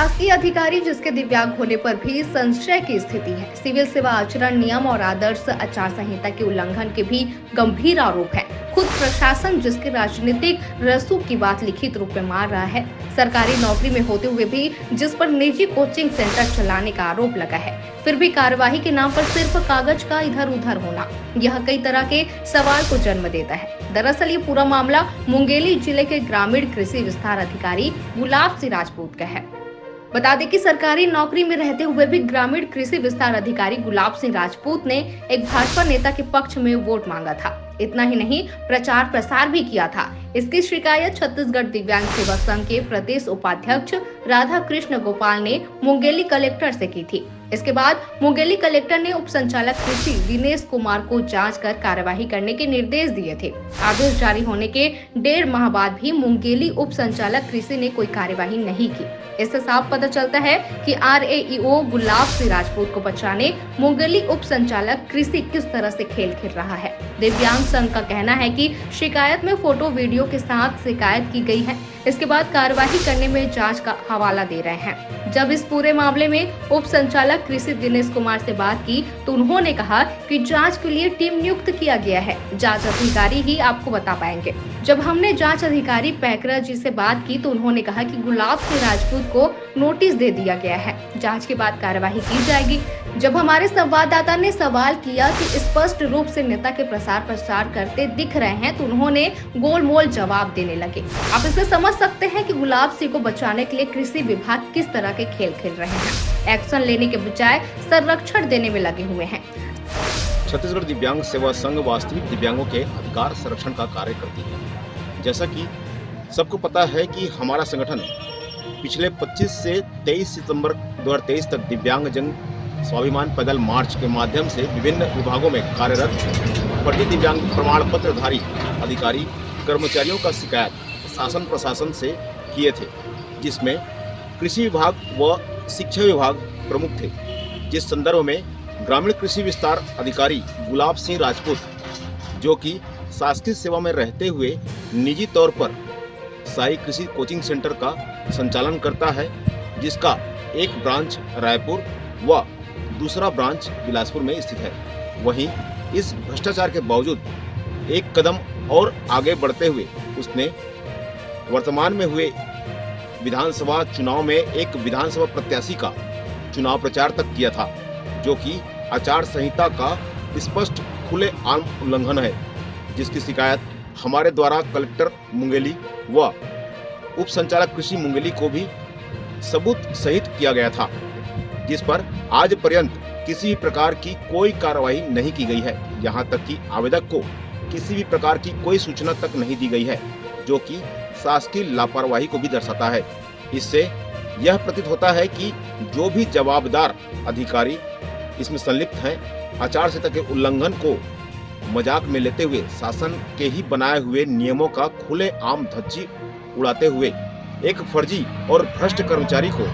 शासकीय अधिकारी जिसके दिव्यांग होने पर भी संशय की स्थिति है। सिविल सेवा आचरण नियम और आदर्श आचार संहिता के उल्लंघन के भी गंभीर आरोप है। खुद प्रशासन जिसके राजनीतिक रसूख की बात लिखित रूप में मान रहा है, सरकारी नौकरी में होते हुए भी जिस पर निजी कोचिंग सेंटर चलाने का आरोप लगा है, फिर भी कार्यवाही के नाम पर सिर्फ कागज का इधर उधर होना, यह कई तरह के सवाल को जन्म देता है। दरअसल ये पूरा मामला मुंगेली जिले के ग्रामीण कृषि विस्तार अधिकारी गुलाब सिंह राजपूत का है। बता दें कि सरकारी नौकरी में रहते हुए भी ग्रामीण कृषि विस्तार अधिकारी गुलाब सिंह राजपूत ने एक भाजपा नेता के पक्ष में वोट मांगा था। इतना ही नहीं, प्रचार प्रसार भी किया था। इसकी शिकायत छत्तीसगढ़ दिव्यांग सेवा संघ के प्रदेश उपाध्यक्ष राधा कृष्ण गोपाल ने मुंगेली कलेक्टर से की थी। इसके बाद मुंगेली कलेक्टर ने उप संचालक कृषि दिनेश कुमार को जांच कर कार्यवाही करने के निर्देश दिए थे। आदेश जारी होने के 1.5 माह बाद भी मुंगेली उप संचालक कृषि ने कोई कार्यवाही नहीं की। इससे साफ पता चलता है कि RAEO गुलाब सिंह राजपूत को बचाने मुंगेली उप संचालक कृषि किस तरह से खेल खेल रहा है। दिव्यांग संघ का कहना है कि शिकायत में फोटो वीडियो के साथ शिकायत की गई है। इसके बाद कार्यवाही करने में जांच का हवाला दे रहे हैं। जब इस पूरे मामले में उप संचालक कृषि दिनेश कुमार से बात की तो उन्होंने कहा कि जांच के लिए टीम नियुक्त किया गया है, जांच अधिकारी ही आपको बता पाएंगे। जब हमने जांच अधिकारी पैकरा जी से बात की तो उन्होंने कहा कि गुलाब सिंह राजपूत को नोटिस दे दिया गया है, जांच के बाद कार्यवाही की जाएगी। जब हमारे संवाददाता ने सवाल किया कि स्पष्ट रूप से नेता के प्रसार करते दिख रहे हैं तो उन्होंने गोलमोल जवाब देने लगे। आप इससे समझ सकते हैं कि गुलाब सिंह को बचाने के लिए कृषि विभाग किस तरह के खेल खेल रहे हैं। एक्शन लेने के बजाय संरक्षण देने में लगे हुए हैं। छत्तीसगढ़ दिव्यांग सेवा संघ वास्तविक दिव्यांगों के अधिकार संरक्षण का कार्य करती है। जैसा कि सबको पता है कि हमारा संगठन पिछले 25 से 23 सितंबर 2023 तक दिव्यांग जन स्वाभिमान पैदल मार्च के माध्यम से विभिन्न विभागों में कार्यरत फर्जी दिव्यांग प्रमाण पत्रधारी अधिकारी कर्मचारियों का शिकायत शासन प्रशासन से किए थे, जिसमें कृषि विभाग व शिक्षा विभाग प्रमुख थे। जिस संदर्भ में ग्रामीण कृषि विस्तार अधिकारी गुलाब सिंह राजपूत, जो कि शासकीय सेवा में रहते हुए निजी तौर पर साई कृषि कोचिंग सेंटर का संचालन करता है, जिसका एक ब्रांच रायपुर व दूसरा ब्रांच बिलासपुर में स्थित है। वहीं इस भ्रष्टाचार के बावजूद एक कदम और आगे बढ़ते हुए उसने वर्तमान में हुए विधानसभा चुनाव में एक विधानसभा प्रत्याशी का चुनाव प्रचार तक किया था, जो कि आचार संहिता का स्पष्ट खुले आम उल्लंघन है, जिसकी शिकायत हमारे द्वारा कलेक्टर मुंगेली व उप संचालक कृषि मुंगेली को भी सबूत सहित किया गया था, जिस पर आज पर्यंत किसी भी प्रकार की कोई कार्रवाई नहीं की गई है। यहाँ तक कि आवेदक को किसी भी प्रकार की कोई सूचना तक नहीं दी गई है, जो कि शासकीय लापरवाही को भी दर्शाता है। इससे यह प्रतीत होता है कि जो भी जवाबदार अधिकारी इसमें संलिप्त हैं, आचार संहिता के उल्लंघन को मजाक में लेते हुए शासन के ही बनाए हुए नियमों का खुले आम धज्जी उड़ाते हुए एक फर्जी और भ्रष्ट कर्मचारी को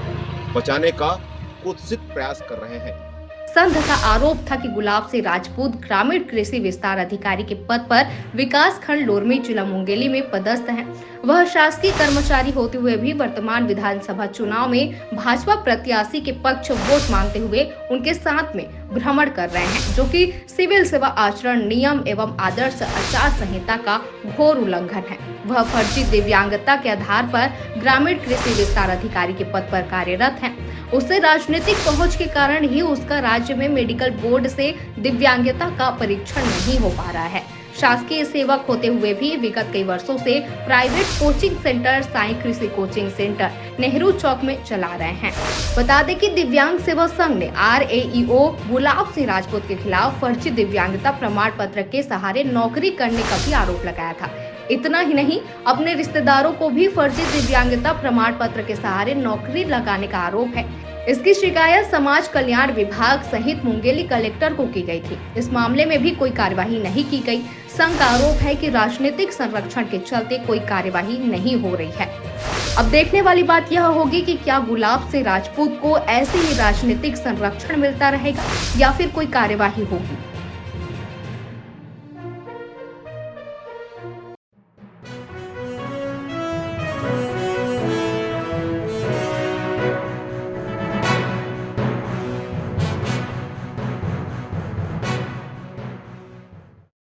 बचाने का कुत्सित प्रयास कर रहे हैं। संघ का आरोप था कि गुलाब सिंह राजपूत ग्रामीण कृषि विस्तार अधिकारी के पद पर विकास खंड लोरमी जिला मुंगेली में पदस्थ हैं। वह शासकीय कर्मचारी होते हुए भी वर्तमान विधानसभा चुनाव में भाजपा प्रत्याशी के पक्ष वोट मांगते हुए उनके साथ में भ्रमण कर रहे हैं, जो कि सिविल सेवा आचरण नियम एवं आदर्श आचार संहिता का घोर उल्लंघन है। वह फर्जी दिव्यांगता के आधार पर ग्रामीण कृषि विस्तार अधिकारी के पद पर कार्यरत है। उससे राजनीतिक पहुंच के कारण ही उसका राज्य में मेडिकल बोर्ड से दिव्यांगता का परीक्षण नहीं हो पा रहा है। शासकीय सेवक होते हुए भी विगत कई वर्षों से प्राइवेट कोचिंग सेंटर साई कृषि कोचिंग सेंटर नेहरू चौक में चला रहे हैं। बता दें कि दिव्यांग सेवा संघ ने RAEO गुलाब सिंह राजपूत के खिलाफ फर्जी दिव्यांगता प्रमाण पत्र के सहारे नौकरी करने का भी आरोप लगाया था। इतना ही नहीं, अपने रिश्तेदारों को भी फर्जी दिव्यांगता प्रमाण पत्र के सहारे नौकरी लगाने का आरोप है। इसकी शिकायत समाज कल्याण विभाग सहित मुंगेली कलेक्टर को की गई थी। इस मामले में भी कोई कार्यवाही नहीं की गई। संघ का आरोप है कि राजनीतिक संरक्षण के चलते कोई कार्यवाही नहीं हो रही है। अब देखने वाली बात यह होगी कि क्या गुलाब सिंह राजपूत को ऐसे ही राजनीतिक संरक्षण मिलता रहेगा या फिर कोई कार्यवाही होगी।